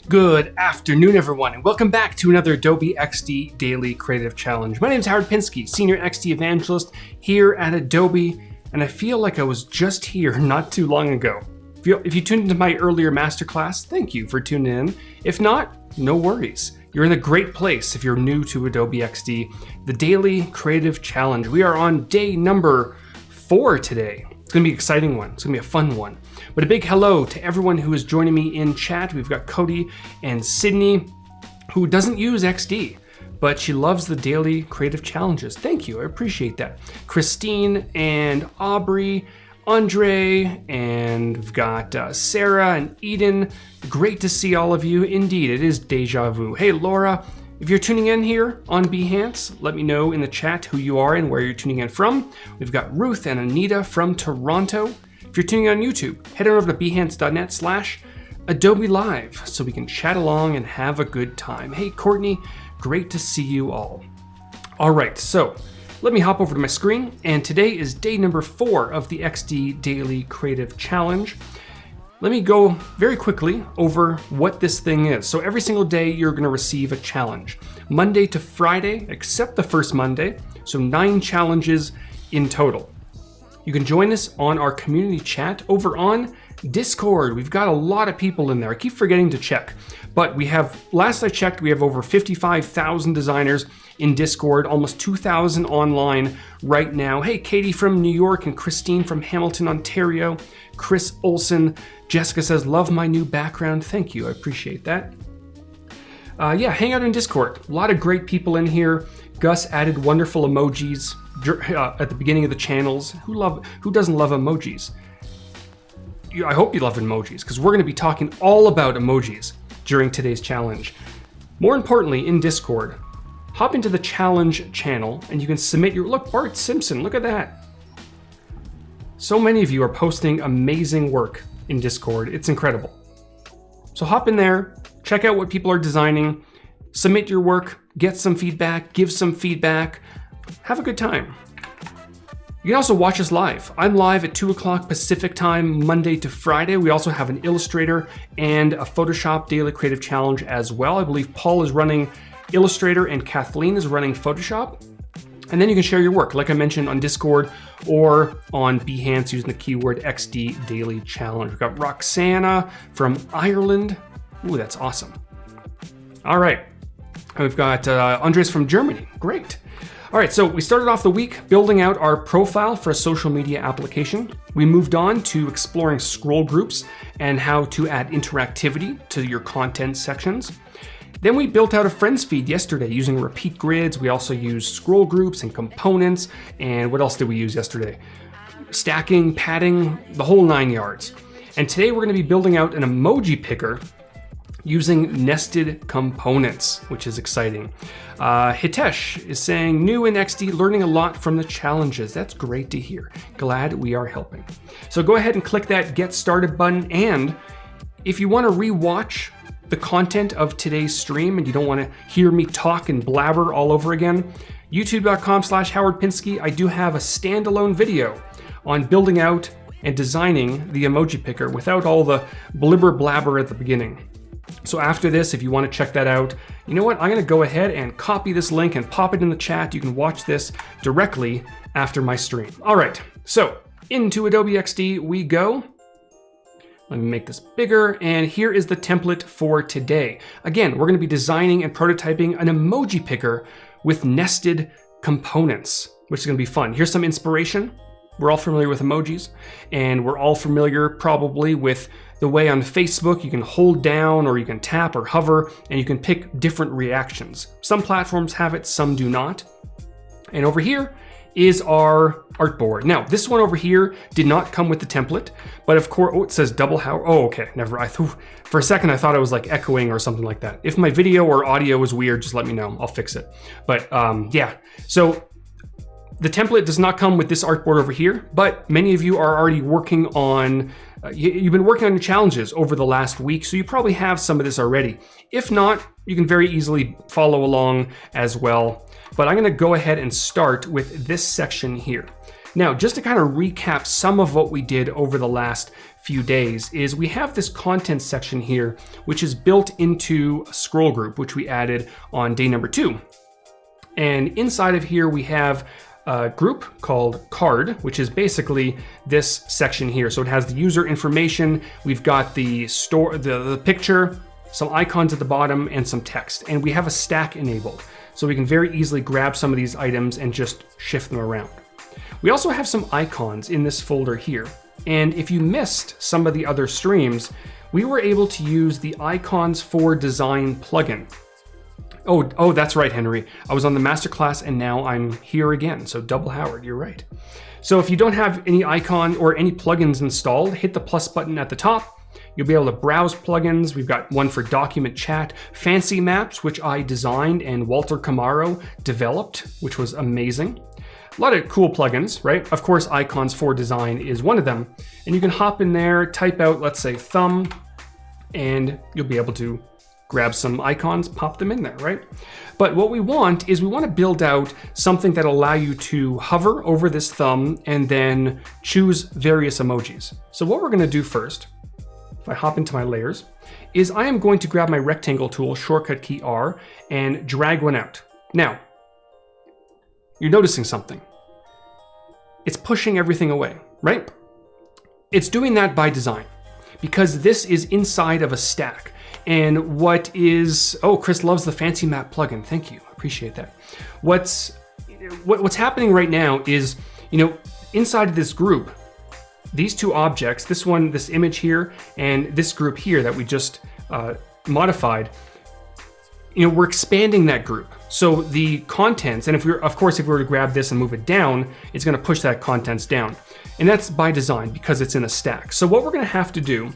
Good afternoon, everyone, and welcome back to another Adobe XD Daily Creative Challenge. My name is Howard Pinsky, Senior XD Evangelist here at Adobe, and I feel like I was just here not too long ago. If you tuned into my earlier masterclass, thank you for tuning in. If not, no worries. You're in a great place if you're new to Adobe XD, the Daily Creative Challenge. We are on day number 4 today. It's gonna be an exciting one. It's gonna be a fun one. But a big hello to everyone who is joining me in chat. We've got Cody and Sydney, who doesn't use XD, but she loves the daily creative challenges. Thank you, I appreciate that. Christine and Aubrey, Andre, and we've got Sarah and Eden. Great to see all of you. Indeed, it is deja vu. Hey, Laura, if you're tuning in here on Behance, let me know in the chat who you are and where you're tuning in from. We've got Ruth and Anita from Toronto. If you're tuning in on YouTube, head on over to behance.net/Adobe Live so we can chat along and have a good time. Hey, Courtney, great to see you all. All right, so let me hop over to my screen, and today is day number 4 of the XD Daily Creative Challenge. Let me go very quickly over what this thing is. So every single day you're gonna receive a challenge. Monday to Friday, except the first Monday, so 9 challenges in total. You can join us on our community chat over on Discord. We've got a lot of people in there. I keep forgetting to check, but last I checked, we have over 55,000 designers in Discord, almost 2,000 online right now. Hey, Katie from New York and Christine from Hamilton, Ontario. Chris Olson, Jessica says, love my new background. Thank you, I appreciate that. Yeah, hang out in Discord. A lot of great people in here. Gus added wonderful emojis at the beginning of the channels. Who doesn't love emojis? I hope you love emojis, because we're going to be talking all about emojis during today's challenge. More importantly, in Discord, hop into the challenge channel and you can submit look, Bart Simpson, look at that. So many of you are posting amazing work in Discord. It's incredible. So hop in there, check out what people are designing, submit your work, get some feedback, give some feedback, have a good time. You can also watch us live. I'm live at 2 o'clock Pacific time, Monday to Friday. We also have an Illustrator and a Photoshop Daily Creative Challenge as well. I believe Paul is running Illustrator and Kathleen is running Photoshop. And then you can share your work, like I mentioned, on Discord or on Behance using the keyword XD Daily Challenge. We've got Roxana from Ireland. Ooh, that's awesome. All right. We've got Andres from Germany. Great. All right, so we started off the week building out our profile for a social media application. We moved on to exploring scroll groups and how to add interactivity to your content sections. Then we built out a friends feed yesterday using repeat grids. We also used scroll groups and components. And what else did we use yesterday? Stacking, padding, the whole 9 yards. And today we're gonna be building out an emoji picker using nested components, which is exciting. Hitesh is saying, new in XD, learning a lot from the challenges. That's great to hear. Glad we are helping. So go ahead and click that Get Started button. And if you want to rewatch the content of today's stream and you don't want to hear me talk and blabber all over again, youtube.com/Howard Pinsky, I do have a standalone video on building out and designing the emoji picker without all the blibber blabber at the beginning. So after this, if you want to check that out, you know what? I'm going to go ahead and copy this link and pop it in the chat. You can watch this directly after my stream. All right, so into Adobe XD we go. Let me make this bigger, and here is the template for today. Again, we're going to be designing and prototyping an emoji picker with nested components, which is going to be fun. Here's some inspiration. We're all familiar with emojis, and we're all familiar probably with the way on Facebook you can hold down or you can tap or hover and you can pick different reactions. Some platforms have it, some do not. And over here is our artboard. Now, this one over here did not come with the template, but of course, oh, it says double how, oh, okay, never, for a second I thought it was like echoing or something like that. If my video or audio is weird, just let me know, I'll fix it. But yeah, so the template does not come with this artboard over here, but many of you are already working on, you've been working on your challenges over the last week, so you probably have some of this already. If not, you can very easily follow along as well. But I'm gonna go ahead and start with this section here. Now, just to kind of recap some of what we did over the last few days is we have this content section here, which is built into a scroll group, which we added on day number 2. And inside of here, we have a group called card, which is basically this section here. So it has the user information. We've got the picture, some icons at the bottom, and some text. And we have a stack enabled. So we can very easily grab some of these items and just shift them around. We also have some icons in this folder here. And if you missed some of the other streams, we were able to use the Icons for Design plugin. Oh, that's right, Henry. I was on the masterclass and now I'm here again. So double Howard, you're right. So if you don't have any icon or any plugins installed, hit the plus button at the top. You'll be able to browse plugins. We've got one for document chat, fancy maps, which I designed and Walter Camaro developed, which was amazing. A lot of cool plugins, right? Of course, Icons for Design is one of them. And you can hop in there, type out, let's say, thumb, and you'll be able to grab some icons, pop them in there, right? But what we want is we want to build out something that allow you to hover over this thumb and then choose various emojis. So what we're going to do first, if I hop into my layers, is I am going to grab my rectangle tool, shortcut key R, and drag one out. Now, you're noticing something. It's pushing everything away, right? It's doing that by design because this is inside of a stack. And what is, oh, Chris loves the fancy map plugin. Thank you, appreciate that. What's happening right now is, inside of this group, these two objects, this one, this image here, and this group here that we just modified, we're expanding that group. So the contents, and if we were to grab this and move it down, it's gonna push that contents down. And that's by design because it's in a stack. So what we're gonna have to do,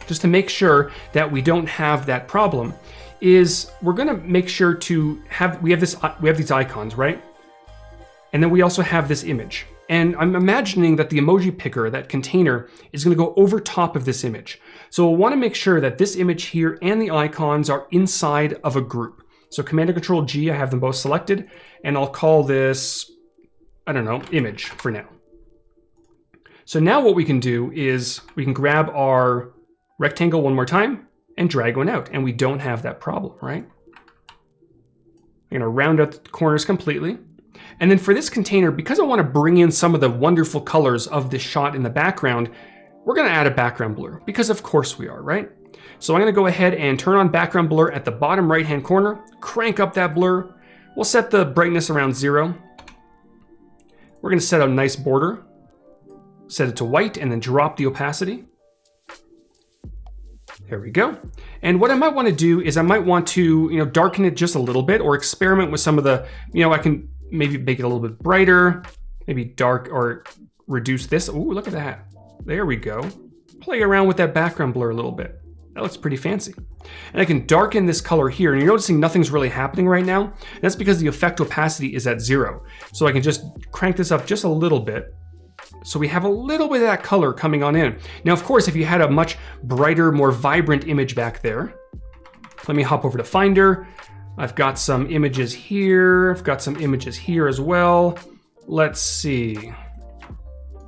just to make sure that we don't have that problem, is we're gonna make sure to we have these icons, right? And then we also have this image. And I'm imagining that the emoji picker, that container, is gonna go over top of this image. So we'll wanna make sure that this image here and the icons are inside of a group. So Command and Control G, I have them both selected, and I'll call this, I don't know, image for now. So now what we can do is we can grab our rectangle one more time and drag one out, and we don't have that problem, right? I'm gonna round out the corners completely. And then for this container, because I wanna bring in some of the wonderful colors of this shot in the background, we're gonna add a background blur, because of course we are, right? So I'm gonna go ahead and turn on background blur at the bottom right-hand corner, crank up that blur. We'll set the brightness around 0. We're gonna set a nice border, set it to white, and then drop the opacity. There we go. And what I might want to do is I might want to, darken it just a little bit or experiment with some of the, I can maybe make it a little bit brighter, maybe dark, or reduce this. Ooh, look at that. There we go. Play around with that background blur a little bit. That looks pretty fancy. And I can darken this color here, and you're noticing nothing's really happening right now. And that's because the effect opacity is at 0. So I can just crank this up just a little bit. So we have a little bit of that color coming on in. Now, of course, if you had a much brighter, more vibrant image back there, let me hop over to Finder. I've got some images here. I've got some images here as well. Let's see.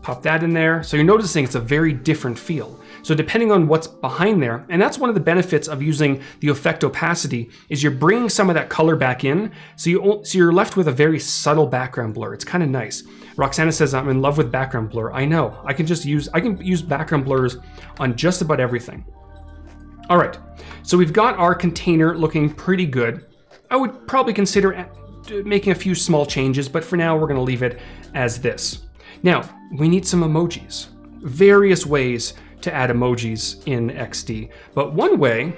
Pop that in there. So you're noticing it's a very different feel. So depending on what's behind there, and that's one of the benefits of using the effect opacity, is you're bringing some of that color back in, so you're left with a very subtle background blur. It's kind of nice. Roxana says, I'm in love with background blur. I know, I can use background blurs on just about everything. All right, so we've got our container looking pretty good. I would probably consider making a few small changes, but for now we're gonna leave it as this. Now, we need some emojis. Various ways to add emojis in XD. But one way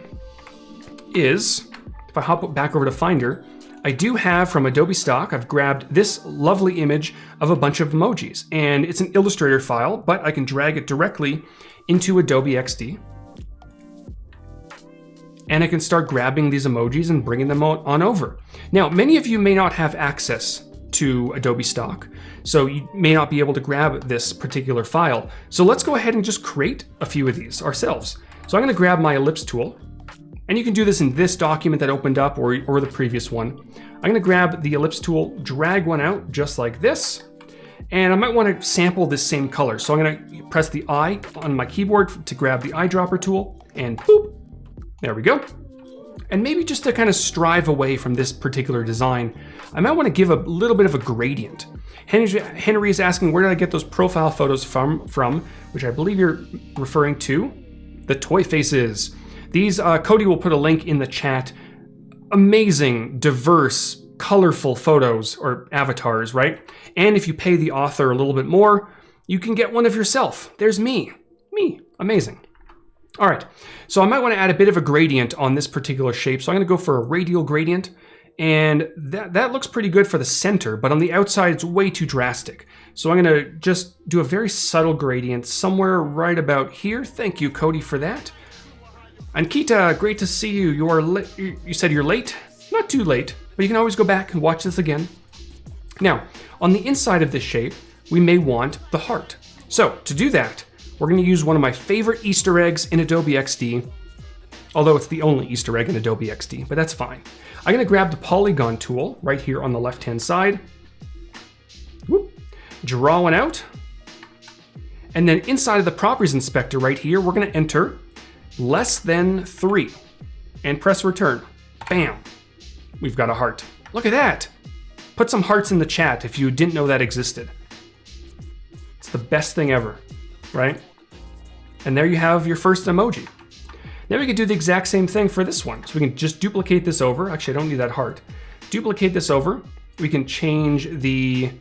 is, if I hop back over to Finder, I do have from Adobe stock, I've grabbed this lovely image of a bunch of emojis. And it's an Illustrator file, but I can drag it directly into Adobe XD. And I can start grabbing these emojis and bringing them on over. Now, many of you may not have access to Adobe stock, so you may not be able to grab this particular file. So let's go ahead and just create a few of these ourselves. So I'm gonna grab my ellipse tool, and you can do this in this document that opened up or the previous one. I'm gonna grab the ellipse tool, drag one out just like this. And I might want to sample this same color. So I'm going to press the I on my keyboard to grab the eyedropper tool, and boop, there we go. And maybe just to kind of strive away from this particular design, I might want to give a little bit of a gradient. Henry is asking, where did I get those profile photos from, which I believe you're referring to the toy faces. These, Cody will put a link in the chat. Amazing, diverse, colorful photos or avatars, right? And if you pay the author a little bit more, you can get one of yourself. There's me, amazing. All right, so I might want to add a bit of a gradient on this particular shape. So I'm going to go for a radial gradient, and that looks pretty good for the center, but on the outside, it's way too drastic. So I'm going to just do a very subtle gradient somewhere right about here. Thank you, Cody, for that. And Kita, great to see you. You said you're late? Not too late, but you can always go back and watch this again. Now, on the inside of this shape, we may want the heart. So to do that, we're going to use one of my favorite Easter eggs in Adobe XD, although it's the only Easter egg in Adobe XD, but that's fine. I'm going to grab the polygon tool right here on the left-hand side, whoop, draw one out, and then inside of the properties inspector right here, we're going to enter less than 3 and press return. Bam, we've got a heart. Look at that. Put some hearts in the chat if you didn't know that existed. It's the best thing ever, right? And there you have your first emoji. Now we can do the exact same thing for this one. So we can just duplicate this over. Actually, I don't need that heart. Duplicate this over. We can change the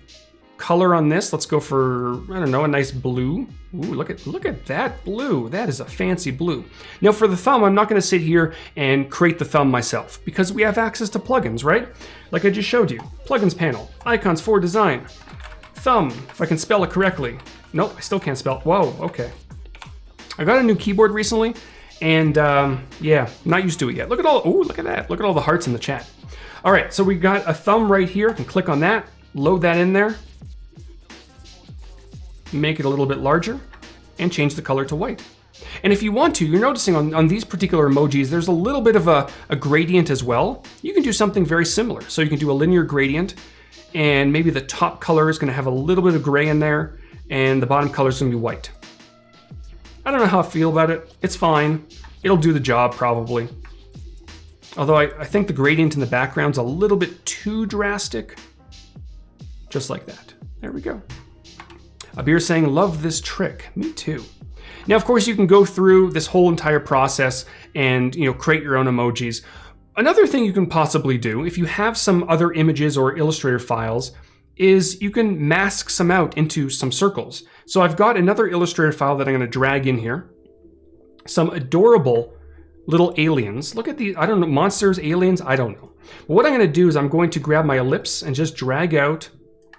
color on this. Let's go for, I don't know, a nice blue. Ooh, look at that blue. That is a fancy blue. Now for the thumb, I'm not going to sit here and create the thumb myself because we have access to plugins, right? Like I just showed you. Plugins panel, icons for design, thumb, if I can spell it correctly. Nope, I still can't spell it. Whoa, okay. I got a new keyboard recently, and yeah, not used to it yet. Look at all, ooh, look at that. Look at all the hearts in the chat. All right, so we got a thumb right here. I can click on that, load that in there, make it a little bit larger, and change the color to white. And if you want to, you're noticing on these particular emojis, there's a little bit of a gradient as well. You can do something very similar. So you can do a linear gradient, and maybe the top color is gonna have a little bit of gray in there, and the bottom color is gonna be white. I don't know how I feel about it. It's fine. It'll do the job probably. Although I think the gradient in the background's a little bit too drastic. Just like that. There we go. Abir saying, love this trick. Me too. Now, of course, you can go through this whole entire process and create your own emojis. Another thing you can possibly do, if you have some other images or Illustrator files, is you can mask some out into some circles. So I've got another Illustrator file that I'm going to drag in here. Some adorable little aliens. Look at these, I don't know, monsters, aliens, I don't know. But what I'm going to do is I'm going to grab my ellipse and just drag out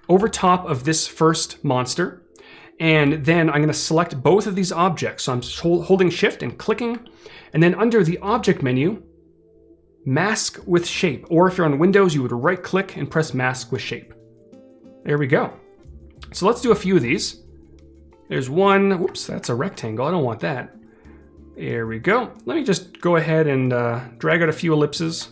over top of this first monster. And then I'm going to select both of these objects. So I'm holding shift and clicking. And then under the object menu, mask with shape. Or if you're on Windows, you would right click and press mask with shape. There we go. So let's do a few of these. There's one, whoops, that's a rectangle. I don't want that. There we go. Let me just go ahead and drag out a few ellipses.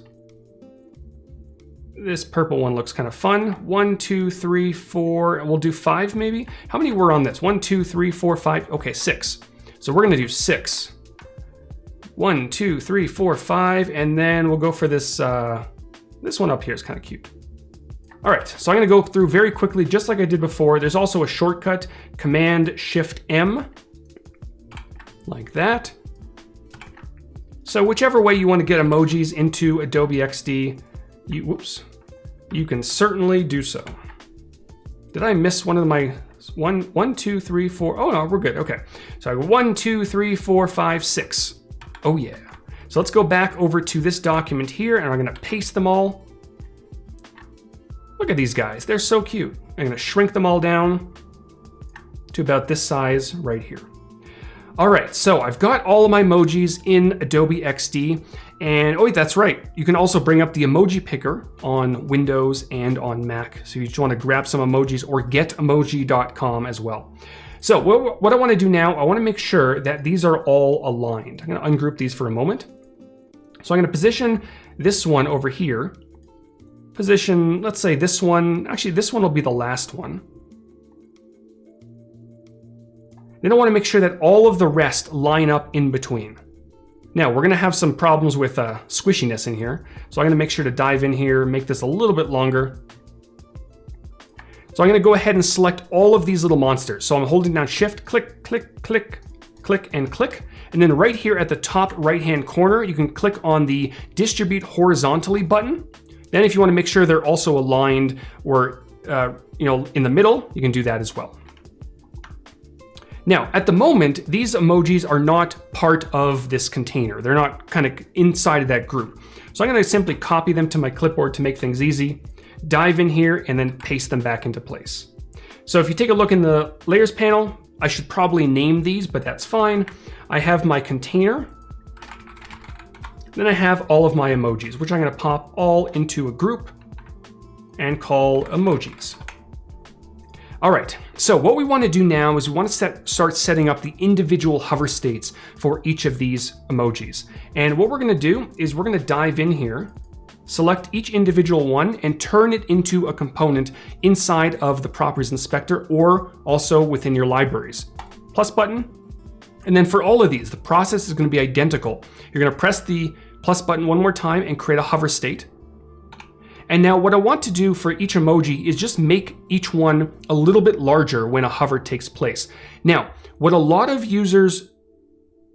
This purple one looks kind of fun. 1, 2, 3, 4, we'll do 5 maybe. How many were on this? 1, 2, 3, 4, 5, okay, 6. So we're gonna do 6. 1, 2, 3, 4, 5, and then we'll go for this, this one up here is kind of cute. All right, so I'm gonna go through very quickly, just like I did before. There's also a shortcut, Command-Shift-M, like that. So whichever way you want to get emojis into Adobe XD, you can certainly do so. Did I miss one of my, 1, 2, 3, 4, oh no, we're good, okay. So I go 1, 2, 3, 4, 5, 6. Oh yeah. So let's go back over to this document here, and I'm gonna paste them all. Look at these guys, they're so cute. I'm gonna shrink them all down to about this size right here. All right, so I've got all of my emojis in Adobe XD, and oh, that's right. You can also bring up the emoji picker on Windows and on Mac. So you just wanna grab some emojis, or getemoji.com as well. So what I wanna do now, I wanna make sure that these are all aligned. I'm gonna ungroup these for a moment. So I'm gonna position this one over here. Position, let's say this one, actually this one will be the last one. Then I want to make sure that all of the rest line up in between. Now we're going to have some problems with squishiness in here. So I'm going to make sure to dive in here, make this a little bit longer. So I'm going to go ahead and select all of these little monsters. So I'm holding down Shift, click, click, click, click, and click. And then right here at the top right-hand corner, you can click on the Distribute Horizontally button. Then if you want to make sure they're also aligned or in the middle, you can do that as well. Now, at the moment, these emojis are not part of this container. They're not kind of inside of that group. So I'm going to simply copy them to my clipboard to make things easy, dive in here, and then paste them back into place. So if you take a look in the layers panel, I should probably name these, but that's fine. I have my container. Then I have all of my emojis, which I'm going to pop all into a group and call emojis. All right, so what we want to do now is we want to start setting up the individual hover states for each of these emojis. And what we're going to do is we're going to dive in here, select each individual one, and turn it into a component inside of the Properties Inspector or also within your libraries. Plus button. And then for all of these, the process is going to be identical. You're going to press the plus button one more time and create a hover state. And now what I want to do for each emoji is just make each one a little bit larger when a hover takes place. Now, what a lot of users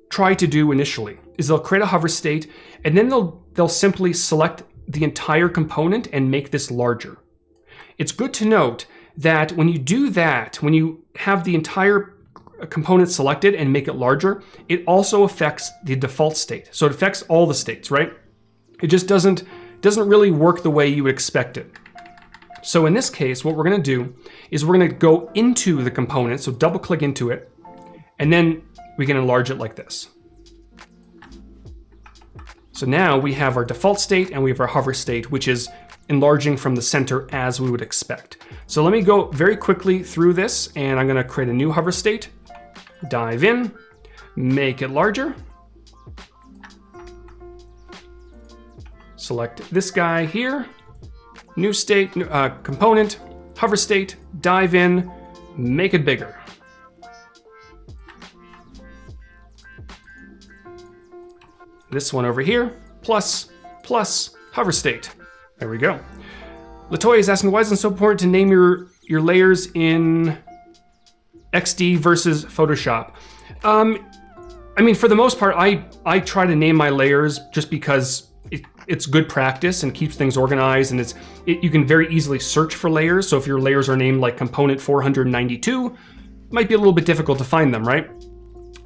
try to do initially is they'll create a hover state and then they'll simply select the entire component and make this larger. It's good to note that when you do that, when you have the entire component selected and make it larger, it also affects the default state. So it affects all the states, right? It just doesn't really work the way you would expect it. So in this case, what we're going to do is we're going to go into the component, so double click into it, and then we can enlarge it like this. So now we have our default state and we have our hover state, which is enlarging from the center as we would expect. So let me go very quickly through this, and I'm going to create a new hover state, dive in, make it larger. Select this guy here, new state, component, hover state, dive in, make it bigger. This one over here, plus, hover state. There we go. Latoya is asking, why is it so important to name your layers in XD versus Photoshop? I mean, for the most part, I try to name my layers just because it's good practice and keeps things organized, and you can very easily search for layers. So if your layers are named like component 492, it might be a little bit difficult to find them, right?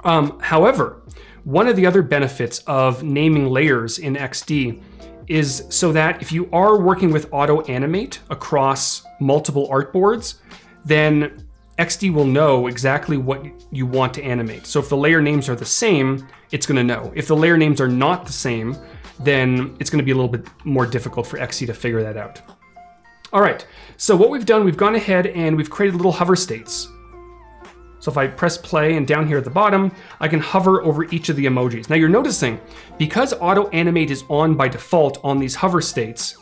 However, one of the other benefits of naming layers in XD is so that if you are working with auto animate across multiple artboards, then XD will know exactly what you want to animate. So if the layer names are the same, it's going to know. If the layer names are not the same, then it's going to be a little bit more difficult for XD to figure that out. All right, so what we've done, we've gone ahead and we've created little hover states. So if I press play and down here at the bottom, I can hover over each of the emojis. Now you're noticing, because auto animate is on by default on these hover states,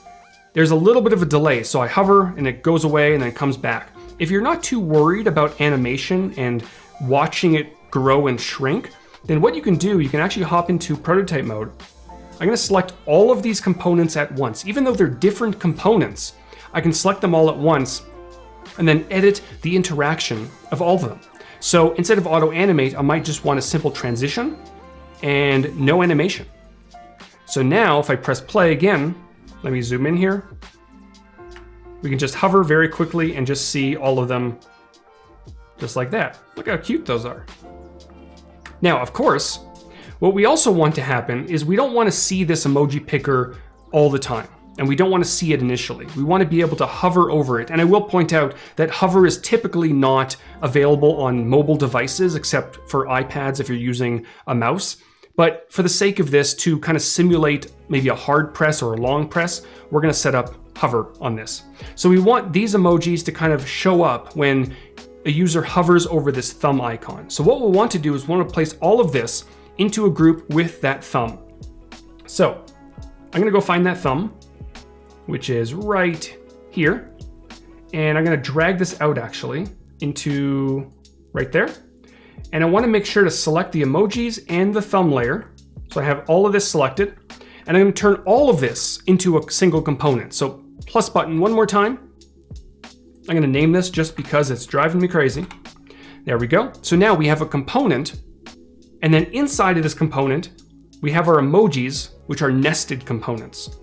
there's a little bit of a delay. So I hover and it goes away and then it comes back. If you're not too worried about animation and watching it grow and shrink, then what you can do, you can actually hop into prototype mode. I'm going to select all of these components at once. Even though they're different components, I can select them all at once and then edit the interaction of all of them. So instead of auto animate, I might just want a simple transition and no animation. So now if I press play again, let me zoom in here. We can just hover very quickly and just see all of them just like that. Look how cute those are. Now, of course, what we also want to happen is we don't want to see this emoji picker all the time, and we don't want to see it initially. We want to be able to hover over it. And I will point out that hover is typically not available on mobile devices except for iPads if you're using a mouse. But for the sake of this, to kind of simulate maybe a hard press or a long press, we're going to set up hover on this. So we want these emojis to kind of show up when a user hovers over this thumb icon. So what we'll want to do is we want to place all of this into a group with that thumb. So I'm going to go find that thumb, which is right here. And I'm going to drag this out actually into right there. And I want to make sure to select the emojis and the thumb layer. So I have all of this selected. And I'm going to turn all of this into a single component. So plus button one more time. I'm going to name this just because it's driving me crazy. There we go. So now we have a component. And then inside of this component, we have our emojis, which are nested components.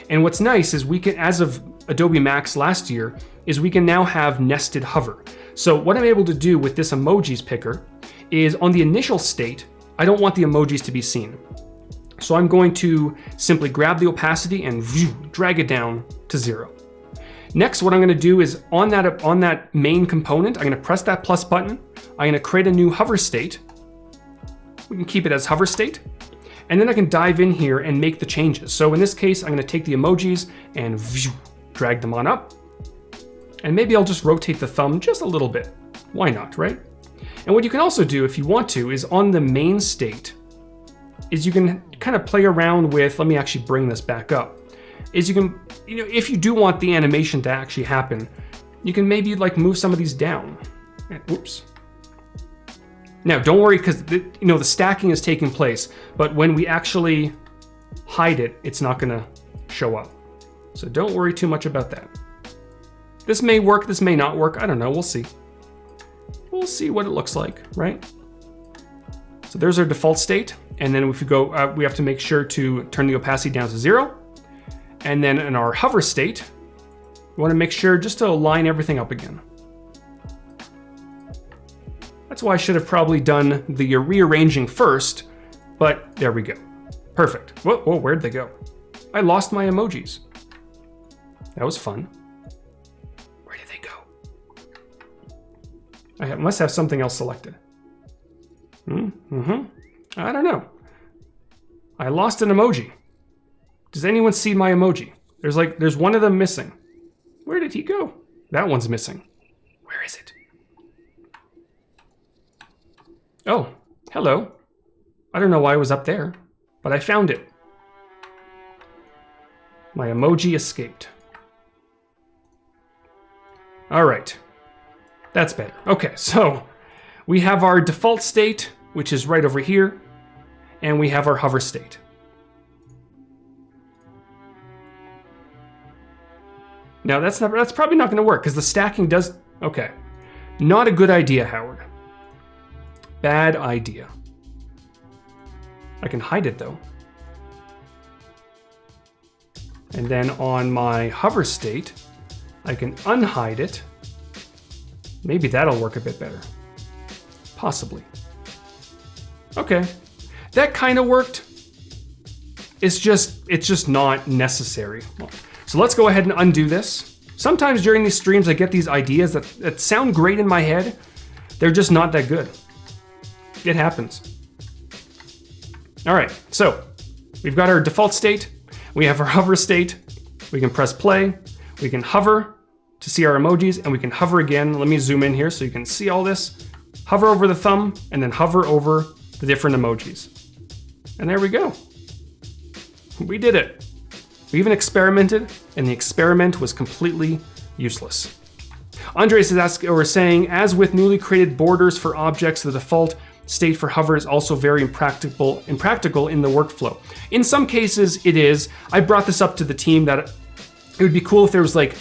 And what's nice is we can, as of Adobe Max last year, is we can now have nested hover. So what I'm able to do with this emojis picker is on the initial state, I don't want the emojis to be seen. So I'm going to simply grab the opacity and drag it down to 0. Next, what I'm going to do is on that main component, I'm going to press that plus button. I'm going to create a new hover state. We can keep it as hover state. And then I can dive in here and make the changes. So in this case, I'm going to take the emojis and drag them on up. And maybe I'll just rotate the thumb just a little bit. Why not, right? And what you can also do if you want to is on the main state, is you can kind of play around with, let me actually bring this back up, is you can, if you do want the animation to actually happen, you can maybe like move some of these down. Oops. Now don't worry, because the stacking is taking place, but when we actually hide it, it's not gonna show up. So don't worry too much about that. This may work, this may not work, I don't know, we'll see. We'll see what it looks like, right? So there's our default state. And then if we go, we have to make sure to turn the opacity down to 0. And then in our hover state, we want to make sure just to line everything up again. That's why I should have probably done the rearranging first, but there we go. Perfect. Whoa, where'd they go? I lost my emojis. That was fun. Where did they go? I must have something else selected. I don't know. I lost an emoji. Does anyone see my emoji? There's one of them missing. Where did he go? That one's missing. Where is it? Oh, hello. I don't know why it was up there, but I found it. My emoji escaped. All right. That's better. Okay, so we have our default state, which is right over here, and we have our hover state. Now that's probably not going to work because the stacking does. Okay, not a good idea, Howard. Bad idea. I can hide it though. And then on my hover state, I can unhide it. Maybe that'll work a bit better. Possibly. Okay, that kind of worked. It's just not necessary. So let's go ahead and undo this. Sometimes during these streams, I get these ideas that sound great in my head. They're just not that good. It happens. All right, so we've got our default state. We have our hover state. We can press play. We can hover to see our emojis, and we can hover again. Let me zoom in here so you can see all this. Hover over the thumb, and then hover over the different emojis. And there we go. We did it. We even experimented, and the experiment was completely useless. Andres is saying, as with newly created borders for objects, the default state for hover is also very impractical in the workflow. In some cases, it is. I brought this up to the team that it would be cool if there was like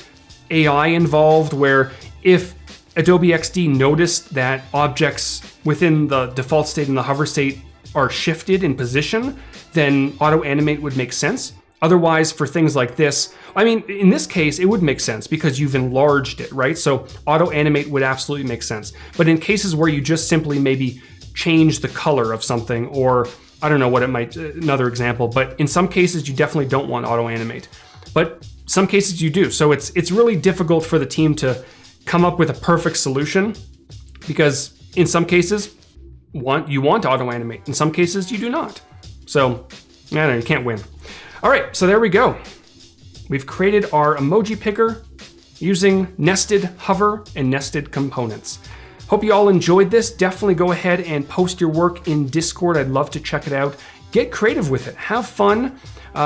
AI involved, where if Adobe XD noticed that objects within the default state and the hover state are shifted in position, then auto animate would make sense. Otherwise, for things like this, I mean, in this case, it would make sense because you've enlarged it, right? So auto animate would absolutely make sense. But in cases where you just simply maybe change the color of something, or I don't know what it might, another example, but in some cases you definitely don't want auto animate. But some cases you do. So it's really difficult for the team to come up with a perfect solution, because in some cases you want auto animate, in some cases you do not. So I don't know, you can't win. All right, so there we go. We've created our emoji picker using nested hover and nested components. Hope you all enjoyed this. Definitely go ahead and post your work in Discord. I'd love to check it out. Get creative with it. Have fun.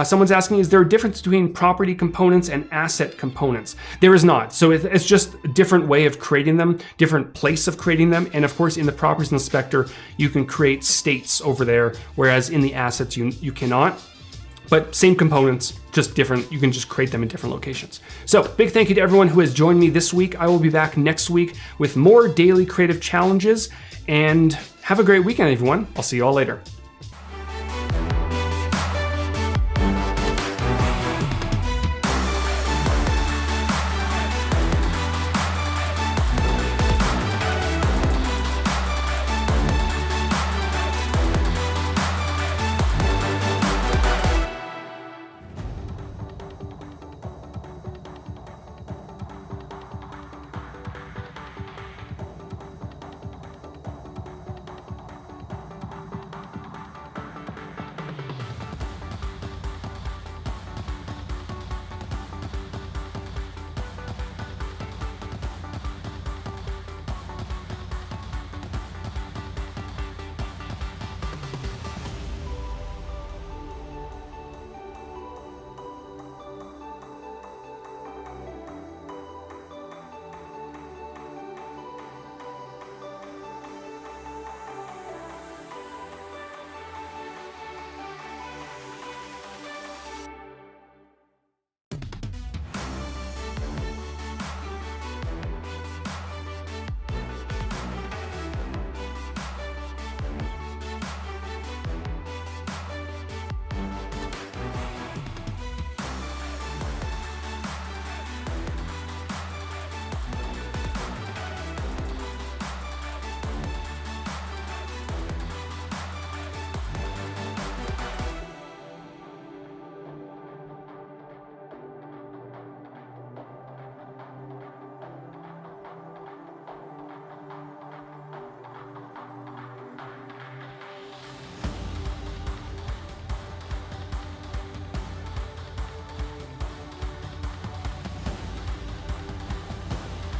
Someone's asking, is there a difference between property components and asset components? There is not. So it's just a different way of creating them, different place of creating them. And of course, in the properties inspector, you can create states over there, whereas in the assets, you cannot. But same components, just different. You can just create them in different locations. So big thank you to everyone who has joined me this week. I will be back next week with more daily creative challenges, and have a great weekend, everyone. I'll see you all later.